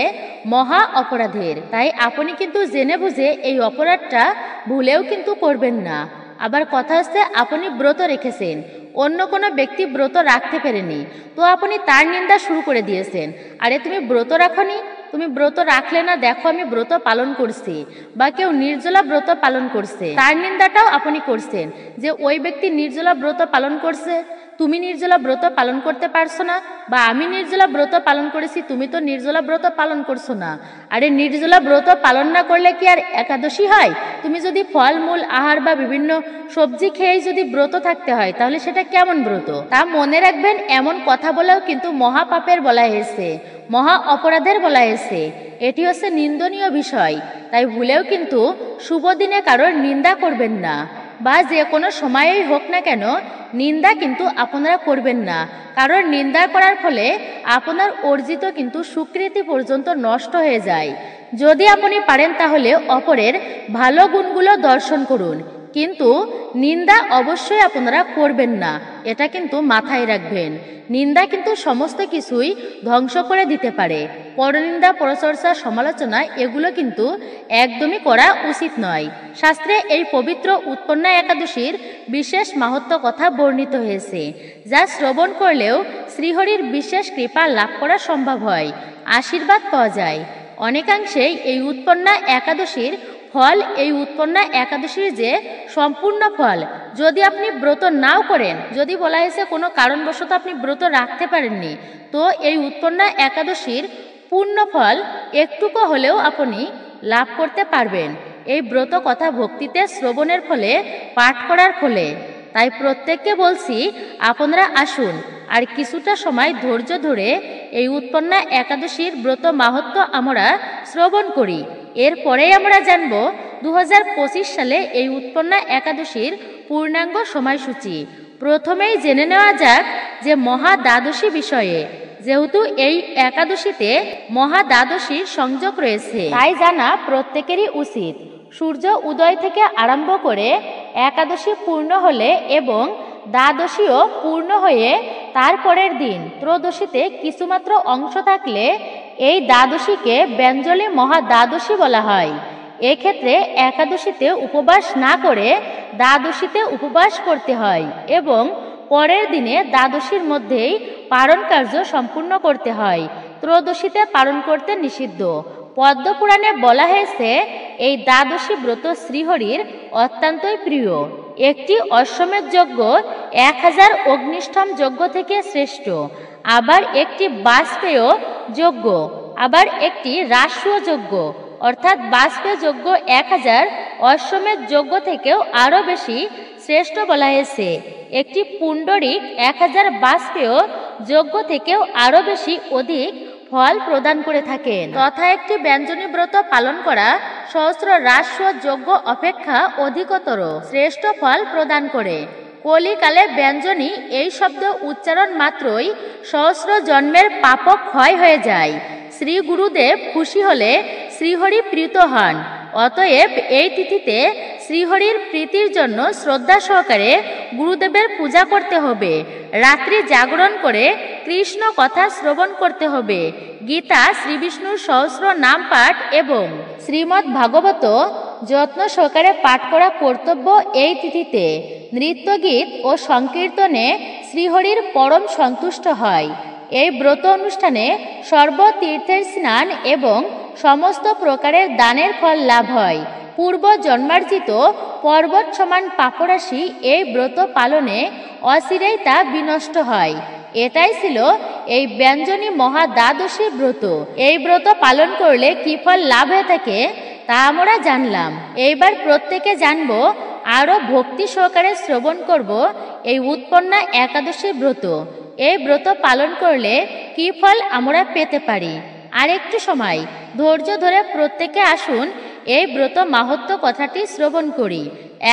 মহা অপরাধের। তাই আপনি কিন্তু জেনে বুঝে এই অপরাধটা ভুলেও কিন্তু করবেন না। আবার কথা হচ্ছে আপনি ব্রত রেখেছেন, অন্য কোনো ব্যক্তি ব্রত রাখতে পারেনি, তো আপনি তার নিন্দা শুরু করে দিয়েছেন। আরে তুমি ব্রত রাখনি, তুমি ব্রত রাখলে না, দেখো আমি ব্রত পালন করছি। বা কেউ নির্জলা ব্রত পালন করছে, তার নিন্দাটাও আপনি করছেন যে ওই ব্যক্তি নির্জলা ব্রত পালন করছে, তুমি নির্জলা ব্রত পালন করতে পারছো না। বা আমি নির্জলা ব্রত পালন করেছি, তুমি তো নির্জলা ব্রত পালন করছো না। আরে নির্জলা ব্রত পালন না করলে কি আর একাদশী হয়? তুমি যদি ফলমূল আহার বা বিভিন্ন সবজি খেয়েই যদি ব্রত থাকতে হয় তাহলে সেটা কেমন ব্রত? তা মনে রাখবেন, এমন কথা বলেও কিন্তু মহাপাপের বলা হয়েছে, মহা অপরাধের বলা হয়েছে। এটি হচ্ছে নিন্দনীয় বিষয়। তাই ভুলেও কিন্তু শুভ দিনে কারোর নিন্দা করবেন না, বা যে কোনো সময়েই হোক না কেন নিন্দা কিন্তু আপনারা করবেন না। কারণ নিন্দা করার ফলে আপনার অর্জিত কিন্তু সুকৃতি পর্যন্ত নষ্ট হয়ে যায়। যদি আপনি পারেন তাহলে অপরের ভালো গুণগুলো দর্শন করুন, কিন্তু নিন্দা অবশ্যই আপনারা করবেন না, এটা কিন্তু মাথায় রাখবেন। নিন্দা কিন্তু সমস্ত কিছুই ধ্বংস করে দিতে পারে। পরনিন্দা, পরচর্চা, সমালোচনা এগুলো কিন্তু একদমই করা উচিত নয়। শাস্ত্রে এই পবিত্র উৎপন্না একাদশীর বিশেষ মাহাত্ম্য কথা বর্ণিত হয়েছে, যা শ্রবণ করলেও শ্রীহরির বিশেষ কৃপা লাভ করা সম্ভব হয়, আশীর্বাদ পাওয়া যায়। অনেকাংশেই এই উৎপন্না একাদশীর ফল, এই উৎপন্না একাদশীর যে সম্পূর্ণ ফল, যদি আপনি ব্রত নাও করেন, যদি বলা হয়েছে কোনো কারণবশত আপনি ব্রত রাখতে পারেননি, তো এই উৎপন্না একাদশীর পূর্ণ ফল একটুকু হলেও আপনি লাভ করতে পারবেন এই ব্রত কথা ভক্তিতে শ্রবণের ফলে, পাঠ করার ফলে। তাই প্রত্যেককে বলছি আপনারা আসুন আর কিছুটা সময় ধৈর্য ধরে এই উৎপন্না একাদশীর ব্রত মাহাত্ম্য আমরা শ্রবণ করি। এরপরেই আমরা জানব 2025 সালে এই উৎপন্না একাদশীর পূর্ণাঙ্গ সময়সূচি। প্রথমেই জেনে নেওয়া যাক যে মহা দ্বাদশী বিষয়ে। যেহেতু এই একাদশীতে মহা দ্বাদশীর সংযোগ রয়েছে, তাই জানা প্রত্যেকেরই উচিত। সূর্য উদয় থেকে আরম্ভ করে একাদশী পূর্ণ হলে এবং দ্বাদশীও পূর্ণ হয়ে তারপরের দিন ত্রয়োদশীতে কিছুমাত্র অংশ থাকলে এই দ্বাদশীকে ব্যঞ্জলি মহা দ্বাদশী বলা হয়। এক্ষেত্রে একাদশীতে উপবাস না করে দ্বাদশীতে উপবাস করতে হয় এবং পরের দিনে দ্বাদশীর মধ্যেই পারণ কার্য সম্পূর্ণ করতে হয়। ত্রয়োদশীতে পালন করতে নিষিদ্ধ। পদ্মপুরাণে বলা হয়েছে এই দ্বাদশী ব্রত শ্রীহরির অত্যন্তই প্রিয়। একটি অশ্বমেধ যজ্ঞ 1000 অগ্নিষ্ঠম যজ্ঞ থেকে শ্রেষ্ঠ। আবার একটি বাজপেয় যজ্ঞ, আবার একটি রাষ্ট্রীয় যজ্ঞ অর্থাৎ বাজপেয় যজ্ঞ 1000 অশ্বমেধ যজ্ঞ থেকেও আরও বেশি শ্রেষ্ঠ বলা হয়েছে। একটি পুণ্ডরিক 1000 বাজপেয় যজ্ঞ থেকেও আরও বেশি অধিক ফল প্রদান করে থাকেন। তথা একটি ব্যঞ্জনী ব্রত পালন করা সহস্র রাষ্ট্রীয় যজ্ঞ অপেক্ষা অধিকতর শ্রেষ্ঠ ফল প্রদান করে। কলিকালে ব্যঞ্জনী এই শব্দ উচ্চারণ মাত্রই সহস্র জন্মের পাপ ক্ষয় হয়ে যায়। শ্রী গুরুদেব খুশি হলে শ্রীহরি প্রীত হন। অতএব এই তিথিতে শ্রীহরির প্রীতির জন্য শ্রদ্ধা সহকারে গুরুদেবের পূজা করতে হবে। রাত্রি জাগরণ করে কৃষ্ণ কথা শ্রবণ করতে হবে। গীতা, শ্রী বিষ্ণুর সহস্র নাম পাঠ এবং শ্রীমদ্ ভাগবত যত্ন সহকারে পাঠ করা কর্তব্য এই তিথিতে। নৃত্যগীত ও সংকীর্তনে শ্রীহরির পরম সন্তুষ্ট হয়। এই ব্রত অনুষ্ঠানে সর্বতীর্থের স্নান এবং সমস্ত প্রকারের দানের ফল লাভ হয়। পূর্ব জন্মার্জিত পর্বত সমান পাপরাশি এই ব্রত পালনে অচিরেই তা বিনষ্ট হয়। এটাই ছিল এই ব্যঞ্জনী মহা দ্বাদশী ব্রত। এই ব্রত পালন করলে কি ফল লাভ হয়ে থাকে তা আমরা জানলাম। এইবার প্রত্যেকে জানবো, আরও ভক্তি সহকারে শ্রবণ করব এই উৎপন্না একাদশী ব্রত। এই ব্রত পালন করলে কি ফল আমরা পেতে পারি। আর একটু সময় ধৈর্য ধরে প্রত্যেকে আসুন এই ব্রত মাহাত্ম্য কথাটি শ্রবণ করি।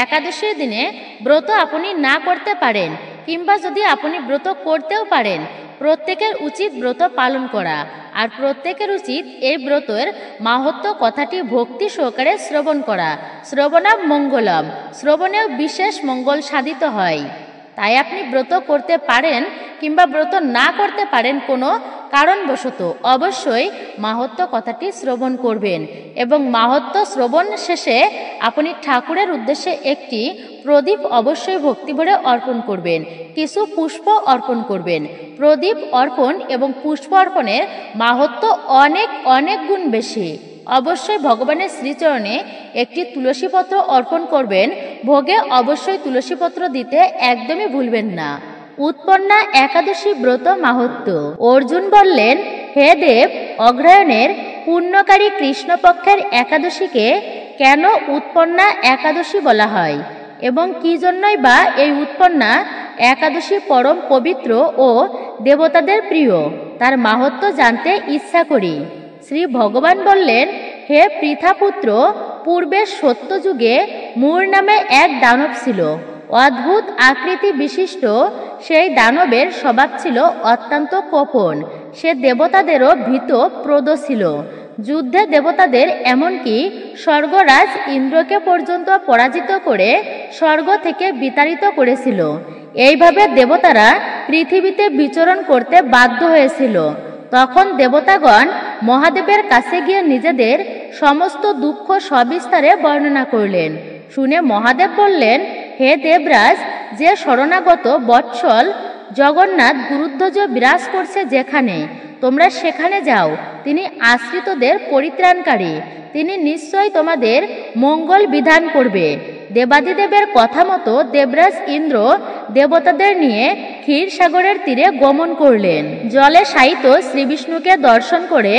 একাদশীর দিনে ব্রত আপনি না করতে পারেন, কিংবা যদি আপনি ব্রত করতেও পারেন, প্রত্যেকের উচিত ব্রত পালন করা। আর প্রত্যেকের উচিত এই ব্রতের মাহাত্ম্য কথাটি ভক্তি সহকারে শ্রবণ করা। শ্রবণাম মঙ্গলম, শ্রবণেও বিশেষ মঙ্গল সাধিত হয়। তাই আপনি ব্রত করতে পারেন কিংবা ব্রত না করতে পারেন, কোনো কারণবশত অবশ্যই মাহাত্ম্য কথাটি শ্রবণ করবেন। এবং মাহাত্ম্য শ্রবণ শেষে আপনি ঠাকুরের উদ্দেশ্যে একটি প্রদীপ অবশ্যই ভক্তিভরে অর্পণ করবেন, কিছু পুষ্প অর্পণ করবেন। প্রদীপ অর্পণ এবং পুষ্প অর্পণের মাহাত্ম্য অনেক অনেক গুণ বেশি। অবশ্যই ভগবানের শ্রীচরণে একটি তুলসীপত্র অর্পণ করবেন। ভোগে অবশ্যই তুলসীপত্র দিতে একদমই ভুলবেন না। উৎপন্না একাদশী ব্রত মাহাত্ম্য। অর্জুন বললেন, হে দেব, অগ্রহায়ণের পুণ্যকারী কৃষ্ণপক্ষের একাদশীকে কেন উৎপন্না একাদশী বলা হয় এবং কি জন্যই বা এই উৎপন্না একাদশী পরম পবিত্র ও দেবতাদের প্রিয়, তার মাহাত্ম্য জানতে ইচ্ছা করি। শ্রী ভগবান বললেন, হে পৃথাপুত্র, পূর্বে সত্যযুগে মূর নামে এক দানব ছিল। অদ্ভুত আকৃতি বিশিষ্ট সেই দানবের স্বভাব ছিল অত্যন্ত কোপন। সে দেবতাদেরও ভীত প্রদ ছিল। যুদ্ধে দেবতাদের এমনকি স্বর্গরাজ ইন্দ্রকে পর্যন্ত পরাজিত করে স্বর্গ থেকে বিতাড়িত করেছিল। এইভাবে দেবতারা পৃথিবীতে বিচরণ করতে বাধ্য হয়েছিল। তখন দেবতাগণ মহাদেবের কাছে গিয়ে নিজেদের সমস্ত দুঃখ সবিস্তারে বর্ণনা করলেন। শুনে মহাদেব বললেন, হে দেবরাজ, যে শরণাগত বৎসল জগন্নাথ গুরুধ্বজ বিরাজ করছে যেখানে, তোমরা সেখানে যাও। তিনি আশ্রিতদের পরিত্রাণকারী, তিনি নিশ্চয়ই তোমাদের মঙ্গল বিধান করবে। দেবাদিদেবের কথা মতো দেবরাজ ইন্দ্র দেবতাদের নিয়ে ক্ষীরসাগরের তীরে গমন করলেন। জলে শায়িত শ্রীবিষ্ণুকে দর্শন করে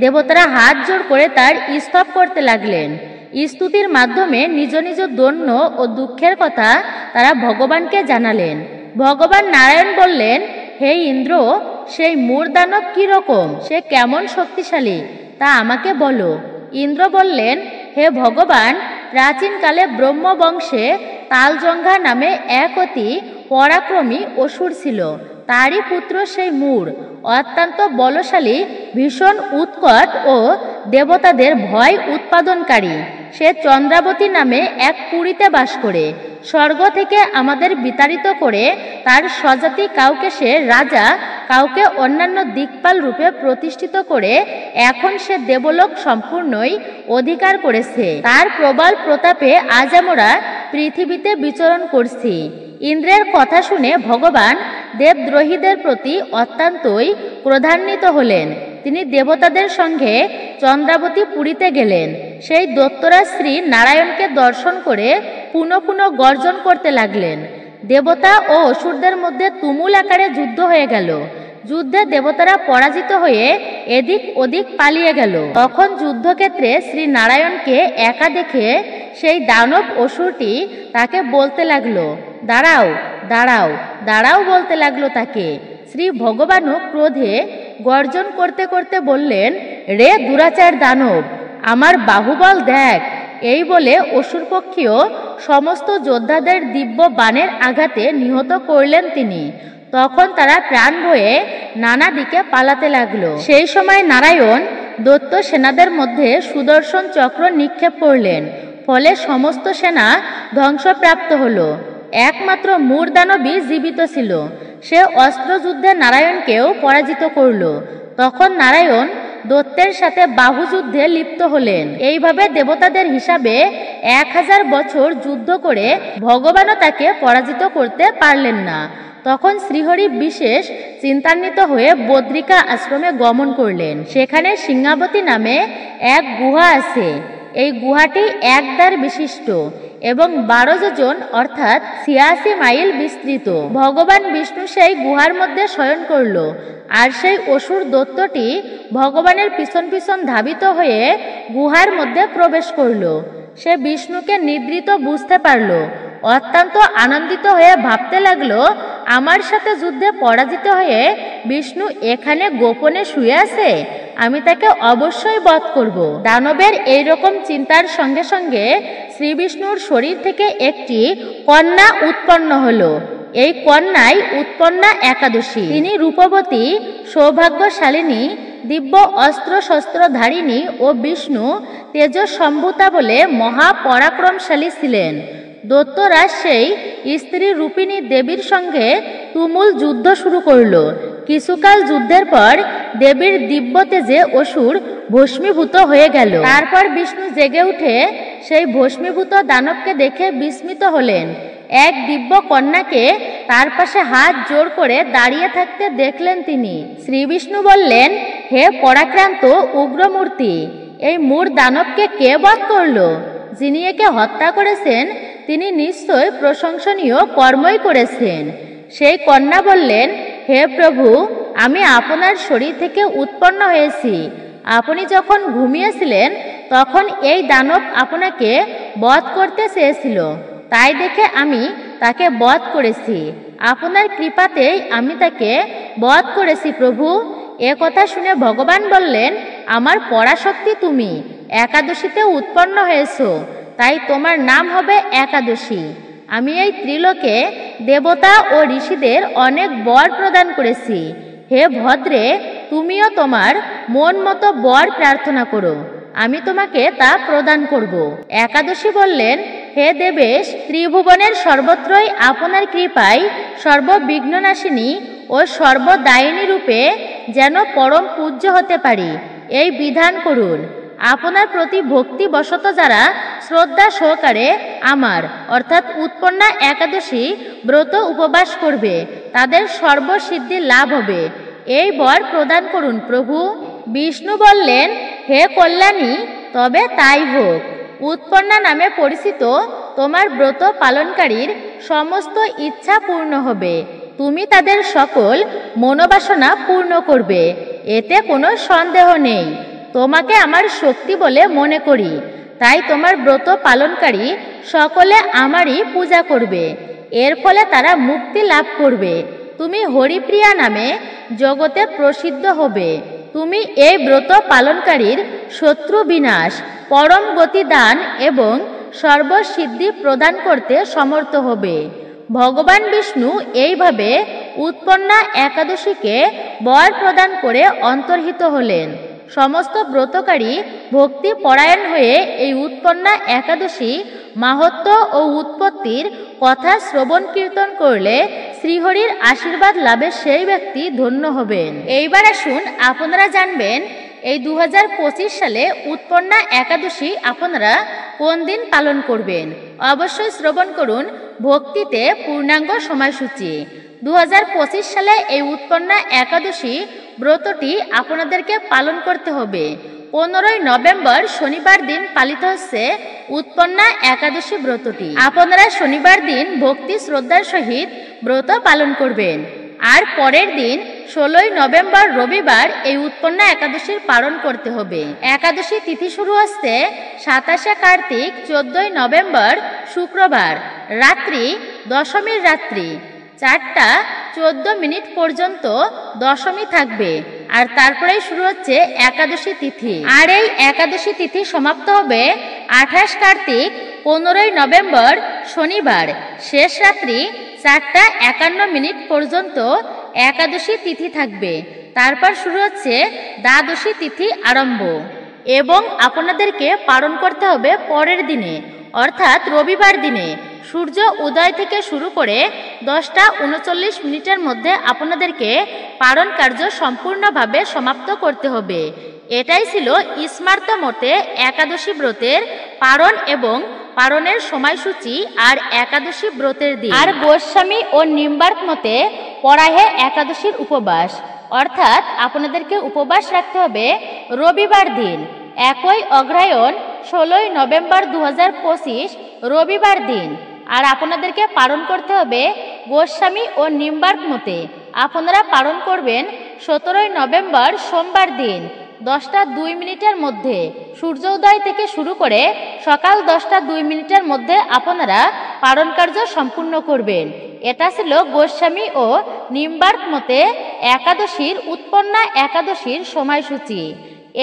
দেবতারা হাত জোড় করে তার স্তব করতে লাগলেন। স্তুতির মাধ্যমে নিজ নিজ দৈন্য ও দুঃখের কথা তারা ভগবানকে জানালেন। ভগবান নারায়ণ বললেন, হে ইন্দ্র, সেই মূর দানব কিরকম, সে কেমন শক্তিশালী তা আমাকে বলো। ইন্দ্র বললেন, হে ভগবান, প্রাচীনকালে ব্রহ্মবংশে তালজঙ্ঘা নামে এক অতি পরাক্রমী অসুর ছিল। তারই পুত্র সেই মূর অত্যন্ত বলশালী, ভীষণ উৎকট ও দেবতাদের ভয় উৎপাদনকারী। সে চন্দ্রাবতী নামে এক পুরীতে বাস করে। স্বর্গ থেকে আমাদের বিতাড়িত করে তার স্বজাতি কাউকে সে রাজা, কাউকে অন্যান্য দিকপাল রূপে প্রতিষ্ঠিত করে এখন সে দেবলোক সম্পূর্ণই অধিকার করেছে। তার প্রবল প্রতাপে আজ আমরা পৃথিবীতে বিচরণ করছি। ইন্দ্রের কথা শুনে ভগবান দেবদ্রোহীদের প্রতি অত্যন্তই ক্রোধান্বিত হলেন। তিনি দেবতাদের সঙ্গে চন্দ্রাবতী পুরীতে গেলেন। সেই দৈত্যরাজ শ্রী নারায়ণকে দর্শন করে পুনঃ পুনঃ গর্জন করতে লাগলেন। দেবতা ও অসুরদের মধ্যে তুমুল আকারে যুদ্ধ হয়ে গেল। যুদ্ধে দেবতারা পরাজিত হয়ে এদিক ওদিক পালিয়ে গেল। তখন যুদ্ধক্ষেত্রে শ্রী নারায়ণকে একা দেখে সেই দানব অসুরটি তাকে বলতে লাগলো, দাঁড়াও দাঁড়াও দাঁড়াও বলতে লাগলো তাকে। শ্রী ভগবানও ক্রোধে গর্জন করতে করতে বললেন, রে দুরাচার দানব, আমার বাহুবল দেখ। এই বলে অসুরপক্ষীয় সমস্ত যোদ্ধাদের দিব্য বাণের আঘাতে নিহত করলেন তিনি। তখন তারা প্রাণ ভয়ে নানা দিকে পালাতে লাগলো। সেই সময় নারায়ণ দৈত্য সেনাদের মধ্যে সুদর্শন চক্র নিক্ষেপ করলেন। ফলে সমস্ত সেনা ধ্বংসপ্রাপ্ত হলো। একমাত্র মূর দানবী জীবিত ছিল। সে অস্ত্রযুদ্ধে নারায়ণকেও পরাজিত করল। তখন নারায়ণ দৈত্যের সাথে বাহুযুদ্ধে লিপ্ত হলেন। এইভাবে দেবতাদের হিসাবে 1000 বছর যুদ্ধ করে ভগবানও তাকে পরাজিত করতে পারলেন না। তখন শ্রীহরি বিশেষ চিন্তান্বিত হয়ে বদ্রিকা আশ্রমে গমন করলেন। সেখানে সিংহাবতী নামে এক গুহা আছে। এই গুহাটি 1 দ্বার বিশিষ্ট এবং 12 যোজন অর্থাৎ 86 মাইল বিস্তৃত। ভগবান বিষ্ণু সেই গুহার মধ্যে শয়ন করল, আর সেই অসুর দৈত্যটি ভগবানের পিছন পিছন ধাবিত হয়ে গুহার মধ্যে প্রবেশ করল। সে বিষ্ণুকে নিদ্রিত বুঝতে পারল। অত্যন্ত আনন্দিত হয়ে ভাবতে লাগলো, আমার সাথে যুদ্ধে পরাজিত হয়ে বিষ্ণু এখানে গোপনে শুয়ে আছে, আমি তাকে অবশ্যই বধ করব। দানবের এইরকম চিন্তার সঙ্গে সঙ্গে শ্রী বিষ্ণুর শরীর থেকে একটি কন্যা উৎপন্ন হলো। এই কন্যাই উৎপন্না একাদশী। তিনি রূপবতী, সৌভাগ্যশালিনী, দিব্য অস্ত্র শস্ত্রধারিণী ও বিষ্ণু তেজসম্ভূতা বলে মহাপরাক্রমশালী ছিলেন। দৈত্যরাজ সেই স্ত্রী রূপিণী দেবীর সঙ্গে তুমুল যুদ্ধ শুরু করল। কিছুকাল যুদ্ধের পর দেবীর দিব্য তেজে অসুর ভস্মীভূত হয়ে গেল। তারপর বিষ্ণু জেগে উঠে সেই ভস্মীভূত দানবকে দেখে বিস্মিত হলেন। এক দিব্য কন্যাকে তার পাশে হাত জোড় করে দাঁড়িয়ে থাকতে দেখলেন তিনি। শ্রী বিষ্ণু বললেন, হে পরাক্রান্ত উগ্রমূর্তি, এই মূঢ় দানবকে কে বধ করল? যিনি একে হত্যা করেছেন তিনি নিশ্চয় প্রশংসনীয় কর্মই করেছেন। সেই কন্যা বললেন, হে প্রভু, আমি আপনার শরীর থেকে উৎপন্ন হয়েছি। আপনি যখন ঘুমিয়েছিলেন তখন এই দানব আপনাকে বধ করতে চেয়েছিল, তাই দেখে আমি তাকে বধ করেছি। আপনার কৃপাতেই আমি তাকে বধ করেছি প্রভু। এ কথা শুনে ভগবান বললেন, আমার পরাশক্তি তুমি একাদশীতে উৎপন্ন হয়েছো, তাই তোমার নাম হবে একাদশী। আমি এই ত্রিলোকে দেবতা ও ঋষিদের অনেক বর প্রদান করেছি। হে ভদ্রে, তুমিও তোমার মন মতো বর প্রার্থনা করো, আমি তোমাকে তা প্রদান করব। একাদশী বললেন, হে দেবেশ, ত্রিভুবনের সর্বত্রই আপনার কৃপায় সর্ববিঘ্ননাশিনী ও সর্বদায়িনী রূপে যেন পরম পূজ্য হতে পারি, এই বিধান করুন। আপনার প্রতি ভক্তিবশত যারা শ্রদ্ধা সহকারে আমার অর্থাৎ উৎপন্না একাদশী ব্রত উপবাস করবে তাদের সর্বসিদ্ধি লাভ হবে, এই বর প্রদান করুন প্রভু। বিষ্ণু বললেন, হে কল্যাণী, তবে তাই হোক। উৎপন্না নামে পরিচিত তোমার ব্রত পালনকারীর সমস্ত ইচ্ছা পূর্ণ হবে। তুমি তাদের সকল মনোবাসনা পূর্ণ করবে, এতে কোনো সন্দেহ নেই। তোমাকে আমার শক্তি বলে মনে করি, তাই তোমার ব্রত পালনকারী সকলে আমারই পূজা করবে। এর ফলে তারা মুক্তি লাভ করবে। তুমি হরিপ্রিয়া নামে জগতে প্রসিদ্ধ হবে। তুমি এই ব্রত পালনকারীর শত্রু বিনাশ, পরম গতি দান এবং সর্বসিদ্ধি প্রদান করতে সমর্থ হবে। ভগবান বিষ্ণু এইভাবে উৎপন্না একাদশীকে বর প্রদান করে অন্তর্হিত হলেন। সমস্ত ব্রতকারী ভক্তি পরায়ণ হয়ে এই উৎপন্না একাদশী মাহাত্ম্য ও উৎপত্তির কথা শ্রবণ কীর্তন করলে শ্রীহরির আশীর্বাদ লাভে সেই ব্যক্তি ধন্য হবেন। এইবার আসুন আপনারা জানবেন এই 2025 সালে উৎপন্না একাদশী আপনারা কোন দিন পালন করবেন। অবশ্যই শ্রবণ করুন ভক্তিতে পূর্ণাঙ্গ সময়সূচি। 2025 সালে এই উৎপন্না একাদশী ব্রতটি আপনাদেরকে পালন করতে হবে। 15ই নভেম্বর শনিবার দিন পালিত হচ্ছে উৎপন্না একাদশী ব্রতটি। আপনারা শনিবার দিন ভক্তি শ্রদ্ধার সহিত ব্রত পালন করবেন। আর পরের দিন 16ই নভেম্বর রবিবার এই উৎপন্না একাদশীর পালন করতে হবে। একাদশী তিথি শুরু হচ্ছে 27শে কার্তিক 14ই নভেম্বর শুক্রবার রাত্রি দশমীর রাত্রি 4টা14 পর্যন্ত দশমী থাকবে। আর তারপরেই শুরু হচ্ছে একাদশী তিথি। আর এই একাদশী তিথি সমাপ্ত হবে 28 কার্তিক 15ই নভেম্বর শনিবার শেষ রাত্রি 4টা51 পর্যন্ত একাদশী তিথি থাকবে। তারপর শুরু হচ্ছে দ্বাদশী তিথি আরম্ভ এবং আপনাদেরকে পালন করতে হবে পরের দিনে অর্থাৎ রবিবার দিনে। সূর্য উদয় থেকে শুরু করে 10টা39 মধ্যে আপনাদেরকে পালন কার্য সম্পূর্ণভাবে সমাপ্ত করতে হবে। এটাই ছিল স্মার্ত মতে একাদশী ব্রতের পালন এবং পারণের সময়সূচি আর একাদশী ব্রতের দিন। আর গোস্বামী ও নিম্বার্ক মতে পড়াহে একাদশীর উপবাস, অর্থাৎ আপনাদেরকে উপবাস রাখতে হবে রবিবার দিন, 1 অগ্রহায়ণ 16 নভেম্বর 2025 রবিবার দিন। আর আপনাদেরকে পালন করতে হবে গোস্বামী ও নিম্বার্ক মতে। আপনারা পালন করবেন 17 নভেম্বর সোমবার দিন 10টা 2 মধ্যে, সূর্যোদয় থেকে শুরু করে সকাল 10টা 2 মধ্যে আপনারা পালন কার্য সম্পূর্ণ করবেন। এটা ছিল গোস্বামী ও নিম্বার্ক মতে একাদশীর উৎপন্না একাদশীর সময়সূচি।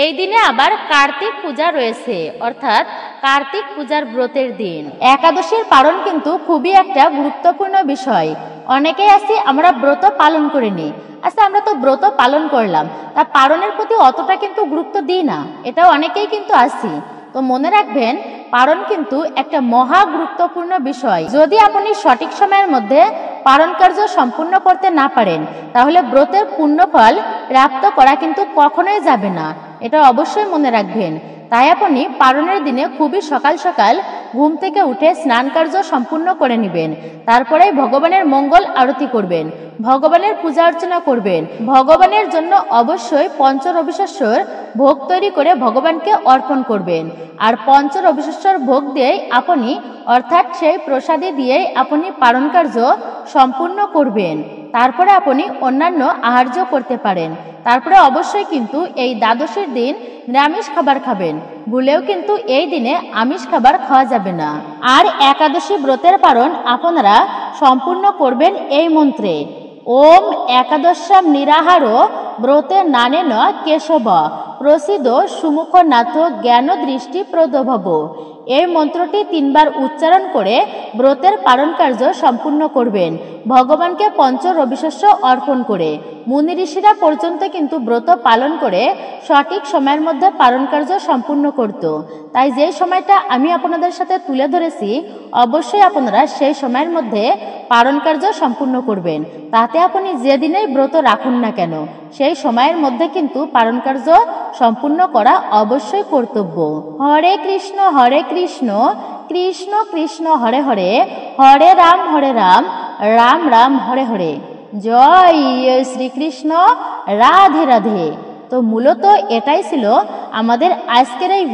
এই দিনে আবার কার্তিক পূজা রয়েছে, অর্থাৎ কার্তিক পূজার ব্রতের দিন। একাদশীর পালন কিন্তু খুবই একটা গুরুত্বপূর্ণ বিষয়। অনেকেই আছি আমরা ব্রত পালন করিনি, আচ্ছা আমরা তো ব্রত পালন করলাম, তা পালনের প্রতি অতটা কিন্তু গুরুত্ব দিই না, এটাও অনেকেই কিন্তু আছি। তো মনে রাখবেন পালন কিন্তু একটা মহা গুরুত্বপূর্ণ বিষয়। যদি আপনি সঠিক সময়ের মধ্যে পালন কার্য সম্পূর্ণ করতে না পারেন, তাহলে ব্রতের পুণ্যফল প্রাপ্ত করা কিন্তু কখনোই যাবে না, এটা অবশ্যই মনে রাখবেন। তাই আপনি পালনের দিনে খুবই সকাল সকাল ঘুম থেকে উঠে স্নান কার্য সম্পূর্ণ করে নেবেন, তারপরে ভগবানের মঙ্গল আরতি করবেন, ভগবানের পূজা অর্চনা করবেন। ভগবানের জন্য অবশ্যই পঞ্চরবিশস্যর ভোগ তৈরি করে ভগবানকে অর্পণ করবেন। আর পঞ্চরবিশস্যর ভোগ দিয়েই আপনি, অর্থাৎ সেই প্রসাদী দিয়েই আপনি পালন কার্য সম্পূর্ণ করবেন। তারপরে আপনি অন্যান্য আহার্য করতে পারেন। তারপরে অবশ্যই কিন্তু এই দ্বাদশীর দিন নিরামিষ খাবার খাবেন, ভুলেও কিন্তু এই দিনে আমিষ খাবার খাওয়া যাবে না। আর একাদশী ব্রতের পালন আপনারা সম্পূর্ণ করবেন এই মন্ত্রে, ওম একাদশাম নিরাহার ব্রতে নানেন কেশব প্রসিদ সুমুখনাথ জ্ঞান দৃষ্টি প্রদভব। এই মন্ত্রটি 3 বার উচ্চারণ করে ব্রতের পালন কার্য সম্পূর্ণ করবেন, ভগবানকে পঞ্চরবিশস্য অর্পণ করে। মুনি ঋষিরা পর্যন্ত কিন্তু ব্রত পালন করে সঠিক সময়ের মধ্যে পালন কার্য সম্পূর্ণ করত। তাই যে সময়টা আমি আপনাদের সাথে তুলে ধরেছি, অবশ্যই আপনারা সেই সময়ের মধ্যে পালন কার্য সম্পূর্ণ করবেন। তাতে আপনি যেদিনেই ব্রত রাখুন না কেন, সেই সময়ের মধ্যে কিন্তু পালন কার্য সম্পূর্ণ করা অবশ্যই কর্তব্য। হরে কৃষ্ণ কৃষ্ণ কৃষ্ণ হরে হরে, হরে রাম রাম রাম হরে হরে। জয় শ্রীকৃষ্ণ, রাধে রাধে। তো মূলত এটাই ছিল আমাদের আজকের এই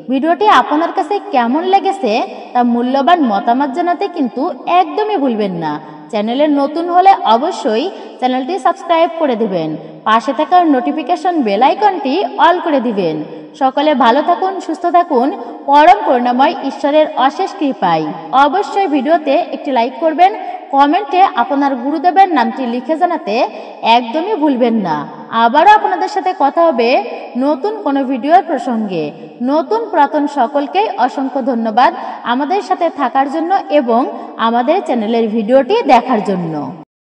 ভিডিওটি আপনার কাছে কেমন লেগেছে তা মূল্যবান মতামত জানাতে কিন্তু একদমই ভুলবেন না। চ্যানেলে নতুন হলে অবশ্যই চ্যানেলটি সাবস্ক্রাইব করে দিবেন, পাশে থাকা নোটিফিকেশন বেল আইকনটি অল করে দিবেন। সকলে ভালো থাকুন, সুস্থ থাকুন, পরম করুণাময় ঈশ্বরের অশেষ কৃপায়। অবশ্যই ভিডিওতে একটি লাইক করবেন, কমেন্টে আপনার গুরুদেবের নামটি লিখে জানাতে একদমই ভুলবেন না। আবারও আপনাদের সাথে কথা হবে নতুন কোনো ভিডিওর প্রসঙ্গে। নতুন পুরাতন সকলকেই অসংখ্য ধন্যবাদ আমাদের সাথে থাকার জন্য এবং আমাদের চ্যানেলের ভিডিওটি দেখার জন্য।